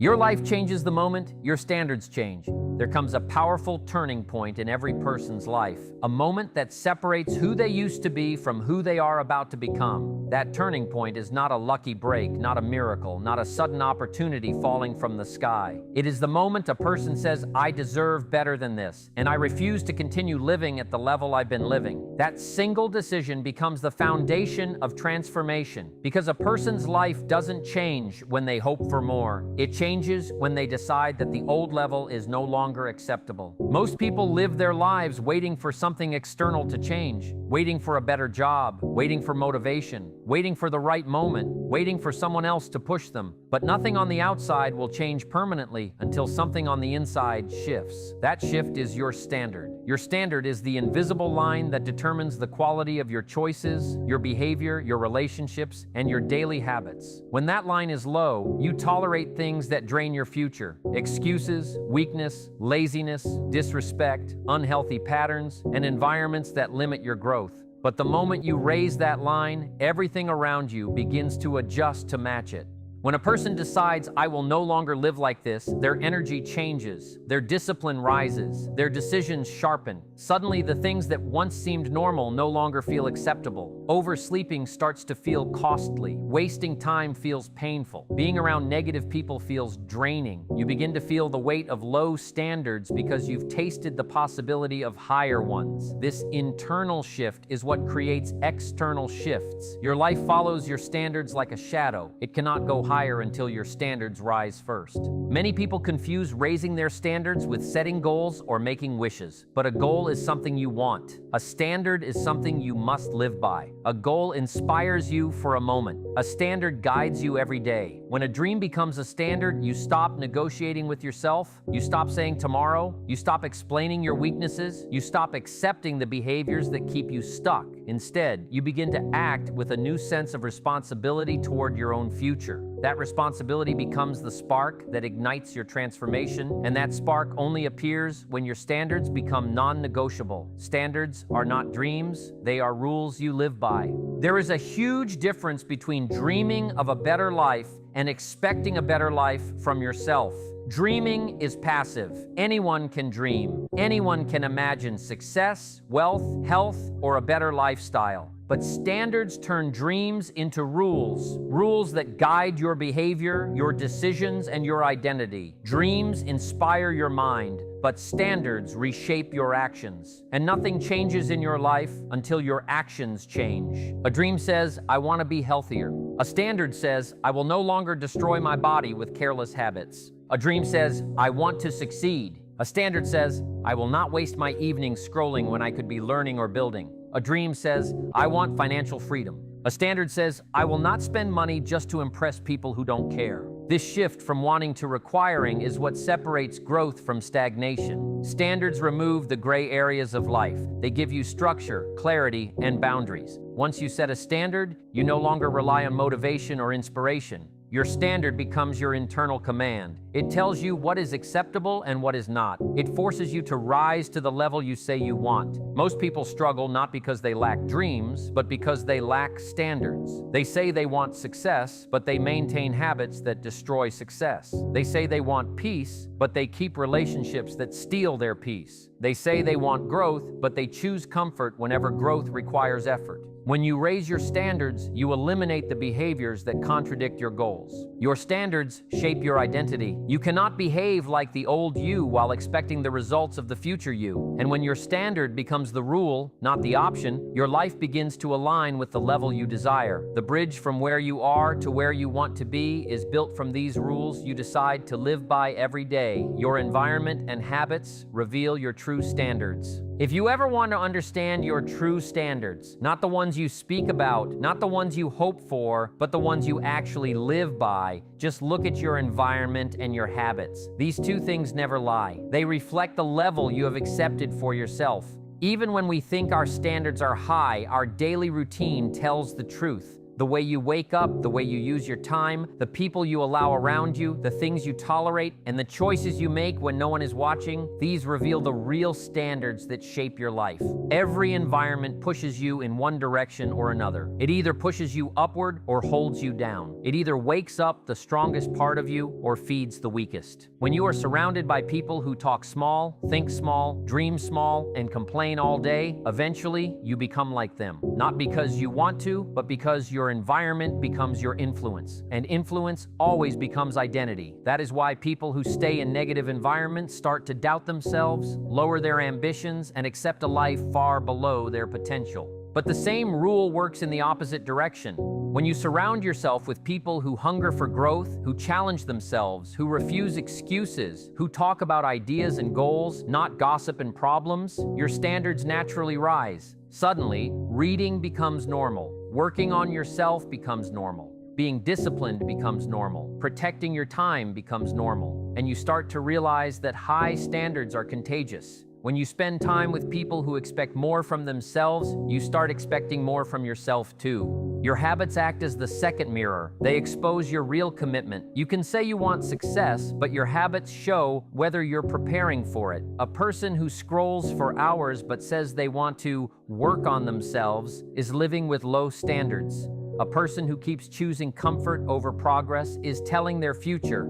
Your life changes the moment your standards change. There comes a powerful turning point in every person's life, a moment that separates who they used to be from who they are about to become. That turning point is not a lucky break, not a miracle, not a sudden opportunity falling from the sky. It is the moment a person says, "I deserve better than this, and I refuse to continue living at the level I've been living." That single decision becomes the foundation of transformation, because a person's life doesn't change when they hope for more. It changes when they decide that the old level is no longer acceptable. Most people live their lives waiting for something external to change, waiting for a better job, waiting for motivation, waiting for the right moment, waiting for someone else to push them. But nothing on the outside will change permanently until something on the inside shifts. That shift is your standard. Your standard is the invisible line that determines the quality of your choices, your behavior, your relationships, and your daily habits. When that line is low, you tolerate things that drain your future: excuses, weakness, laziness, disrespect, unhealthy patterns, and environments that limit your growth. But the moment you raise that line, everything around you begins to adjust to match it. When a person decides, "I will no longer live like this," their energy changes, their discipline rises, their decisions sharpen. Suddenly, the things that once seemed normal no longer feel acceptable. Oversleeping starts to feel costly. Wasting time feels painful. Being around negative people feels draining. You begin to feel the weight of low standards because you've tasted the possibility of higher ones. This internal shift is what creates external shifts. Your life follows your standards like a shadow. It cannot go higher until your standards rise first. Many people confuse raising their standards with setting goals or making wishes. But a goal is something you want. A standard is something you must live by. A goal inspires you for a moment. A standard guides you every day. When a dream becomes a standard, you stop negotiating with yourself. You stop saying tomorrow. You stop explaining your weaknesses. You stop accepting the behaviors that keep you stuck. Instead, you begin to act with a new sense of responsibility toward your own future. That responsibility becomes the spark that ignites your transformation, and that spark only appears when your standards become non-negotiable. Standards are not dreams, they are rules you live by. There is a huge difference between dreaming of a better life and expecting a better life from yourself. Dreaming is passive. Anyone can dream. Anyone can imagine success, wealth, health, or a better lifestyle. But standards turn dreams into rules, rules that guide your behavior, your decisions, and your identity. Dreams inspire your mind, but standards reshape your actions. And nothing changes in your life until your actions change. A dream says, "I want to be healthier." A standard says, "I will no longer destroy my body with careless habits." A dream says, "I want to succeed." A standard says, "I will not waste my evenings scrolling when I could be learning or building." A dream says, "I want financial freedom." A standard says, "I will not spend money just to impress people who don't care." This shift from wanting to requiring is what separates growth from stagnation. Standards remove the gray areas of life. They give you structure, clarity, and boundaries. Once you set a standard, you no longer rely on motivation or inspiration. Your standard becomes your internal command. It tells you what is acceptable and what is not. It forces you to rise to the level you say you want. Most people struggle not because they lack dreams, but because they lack standards. They say they want success, but they maintain habits that destroy success. They say they want peace, but they keep relationships that steal their peace. They say they want growth, but they choose comfort whenever growth requires effort. When you raise your standards, you eliminate the behaviors that contradict your goals. Your standards shape your identity. You cannot behave like the old you while expecting the results of the future you. And when your standard becomes the rule, not the option, your life begins to align with the level you desire. The bridge from where you are to where you want to be is built from these rules you decide to live by every day. Your environment and habits reveal your true standards. If you ever want to understand your true standards, not the ones you speak about, not the ones you hope for, but the ones you actually live by, just look at your environment and your habits. These two things never lie. They reflect the level you have accepted for yourself. Even when we think our standards are high, our daily routine tells the truth. The way you wake up, the way you use your time, the people you allow around you, the things you tolerate, and the choices you make when no one is watching, these reveal the real standards that shape your life. Every environment pushes you in one direction or another. It either pushes you upward or holds you down. It either wakes up the strongest part of you or feeds the weakest. When you are surrounded by people who talk small, think small, dream small, and complain all day, eventually you become like them. Not because you want to, but because your environment becomes your influence. And influence always becomes identity. That is why people who stay in negative environments start to doubt themselves, lower their ambitions, and accept a life far below their potential. But the same rule works in the opposite direction. When you surround yourself with people who hunger for growth, who challenge themselves, who refuse excuses, who talk about ideas and goals, not gossip and problems, your standards naturally rise. Suddenly, reading becomes normal. Working on yourself becomes normal. Being disciplined becomes normal. Protecting your time becomes normal. And you start to realize that high standards are contagious. When you spend time with people who expect more from themselves, you start expecting more from yourself too. Your habits act as the second mirror. They expose your real commitment. You can say you want success, but your habits show whether you're preparing for it. A person who scrolls for hours but says they want to work on themselves is living with low standards. A person who keeps choosing comfort over progress is telling their future,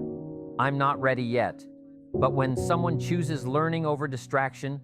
"I'm not ready yet." But when someone chooses learning over distraction,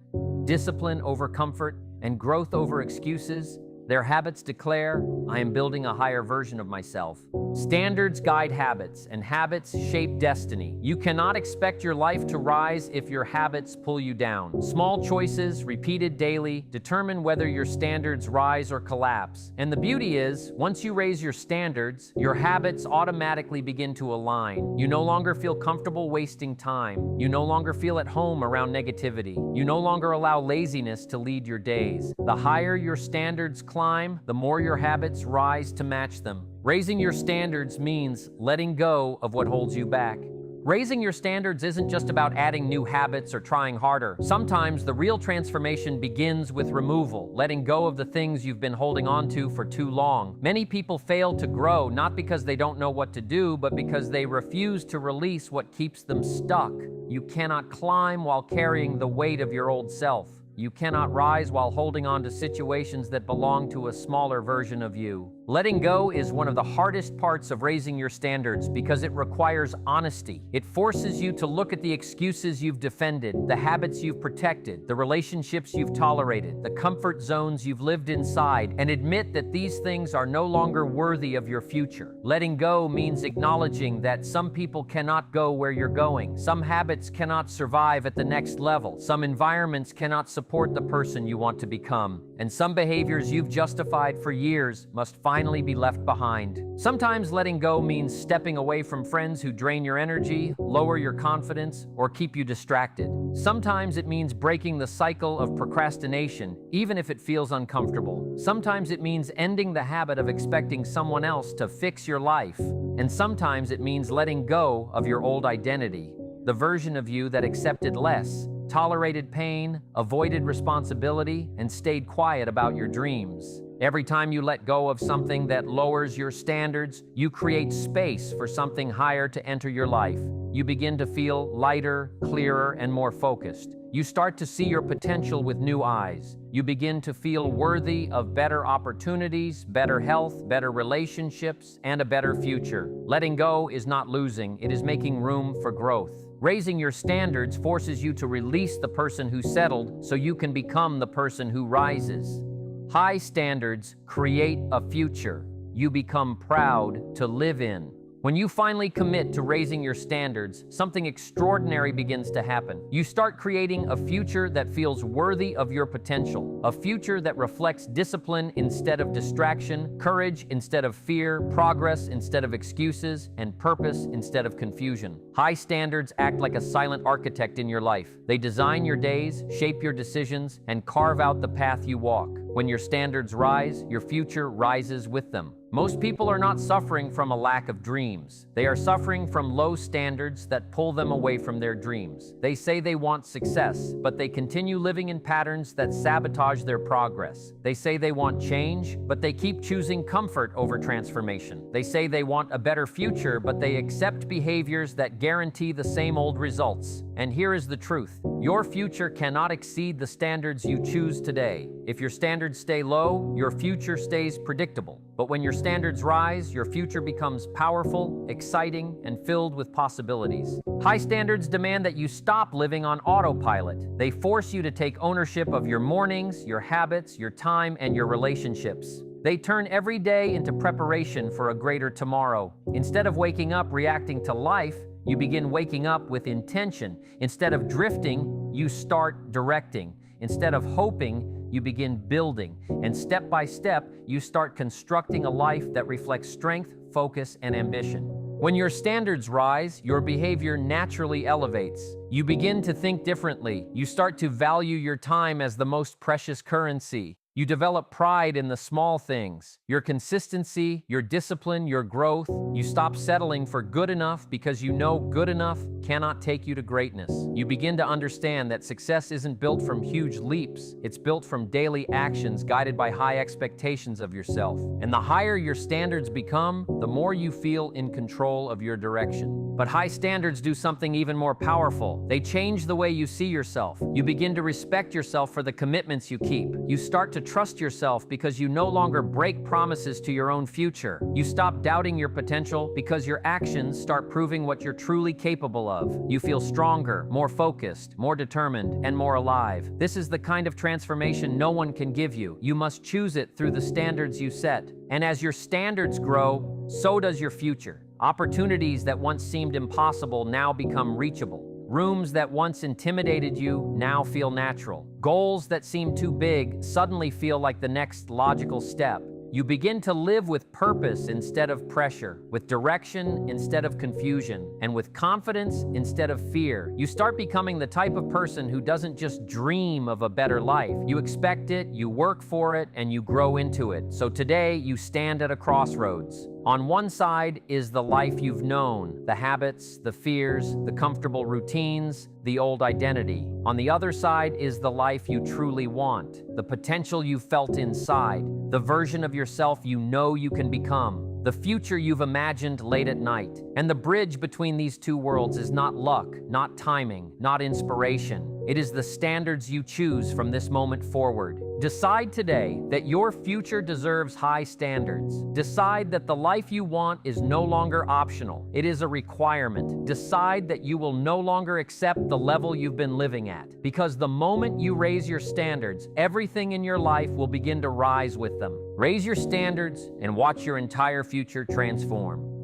discipline over comfort, and growth over excuses, their habits declare, "I am building a higher version of myself." Standards guide habits, and habits shape destiny. You cannot expect your life to rise if your habits pull you down. Small choices, repeated daily, determine whether your standards rise or collapse. And the beauty is, once you raise your standards, your habits automatically begin to align. You no longer feel comfortable wasting time. You no longer feel at home around negativity. You no longer allow laziness to lead your days. The higher your standards climb, the more your habits rise to match them. Raising your standards means letting go of what holds you back. Raising your standards isn't just about adding new habits or trying harder. Sometimes the real transformation begins with removal, letting go of the things you've been holding on to for too long. Many people fail to grow not because they don't know what to do, but because they refuse to release what keeps them stuck. You cannot climb while carrying the weight of your old self. You cannot rise while holding on to situations that belong to a smaller version of you. Letting go is one of the hardest parts of raising your standards because it requires honesty. It forces you to look at the excuses you've defended, the habits you've protected, the relationships you've tolerated, the comfort zones you've lived inside, and admit that these things are no longer worthy of your future. Letting go means acknowledging that some people cannot go where you're going. Some habits cannot survive at the next level. Some environments cannot support the person you want to become. And some behaviors you've justified for years must finally be left behind. Sometimes letting go means stepping away from friends who drain your energy, lower your confidence, or keep you distracted. Sometimes it means breaking the cycle of procrastination, even if it feels uncomfortable. Sometimes it means ending the habit of expecting someone else to fix your life. And sometimes it means letting go of your old identity, the version of you that accepted less, tolerated pain, avoided responsibility, and stayed quiet about your dreams. Every time you let go of something that lowers your standards, you create space for something higher to enter your life. You begin to feel lighter, clearer, and more focused. You start to see your potential with new eyes. You begin to feel worthy of better opportunities, better health, better relationships, and a better future. Letting go is not losing, it is making room for growth. Raising your standards forces you to release the person who settled so you can become the person who rises. High standards create a future you become proud to live in. When you finally commit to raising your standards, something extraordinary begins to happen. You start creating a future that feels worthy of your potential, a future that reflects discipline instead of distraction, courage instead of fear, progress instead of excuses, and purpose instead of confusion. High standards act like a silent architect in your life. They design your days, shape your decisions, and carve out the path you walk. When your standards rise, your future rises with them. Most people are not suffering from a lack of dreams. They are suffering from low standards that pull them away from their dreams. They say they want success, but they continue living in patterns that sabotage their progress. They say they want change, but they keep choosing comfort over transformation. They say they want a better future, but they accept behaviors that guarantee the same old results. And here is the truth. Your future cannot exceed the standards you choose today. If your standards stay low, your future stays predictable. But when your standards rise, your future becomes powerful, exciting, and filled with possibilities. High standards demand that you stop living on autopilot. They force you to take ownership of your mornings, your habits, your time, and your relationships. They turn every day into preparation for a greater tomorrow. Instead of waking up reacting to life, you begin waking up with intention. Instead of drifting, you start directing. Instead of hoping, you begin building. And step by step, you start constructing a life that reflects strength, focus, and ambition. When your standards rise, your behavior naturally elevates. You begin to think differently. You start to value your time as the most precious currency. You develop pride in the small things, your consistency, your discipline, your growth. You stop settling for good enough because you know good enough cannot take you to greatness. You begin to understand that success isn't built from huge leaps. It's built from daily actions guided by high expectations of yourself. And the higher your standards become, the more you feel in control of your direction. But high standards do something even more powerful. They change the way you see yourself. You begin to respect yourself for the commitments you keep. You start to trust yourself because you no longer break promises to your own future. You stop doubting your potential because your actions start proving what you're truly capable of. You feel stronger, more focused, more determined, and more alive. This is the kind of transformation no one can give you. You must choose it through the standards you set. And as your standards grow, so does your future. Opportunities that once seemed impossible now become reachable. Rooms that once intimidated you now feel natural. Goals that seemed too big suddenly feel like the next logical step. You begin to live with purpose instead of pressure, with direction instead of confusion, and with confidence instead of fear. You start becoming the type of person who doesn't just dream of a better life. You expect it, you work for it, and you grow into it. So today, you stand at a crossroads. On one side is the life you've known, the habits, the fears, the comfortable routines, the old identity. On the other side is the life you truly want, the potential you felt inside, the version of yourself you know you can become, the future you've imagined late at night. And the bridge between these two worlds is not luck, not timing, not inspiration. It is the standards you choose from this moment forward. Decide today that your future deserves high standards. Decide that the life you want is no longer optional. It is a requirement. Decide that you will no longer accept the level you've been living at. Because the moment you raise your standards, everything in your life will begin to rise with them. Raise your standards and watch your entire future transform.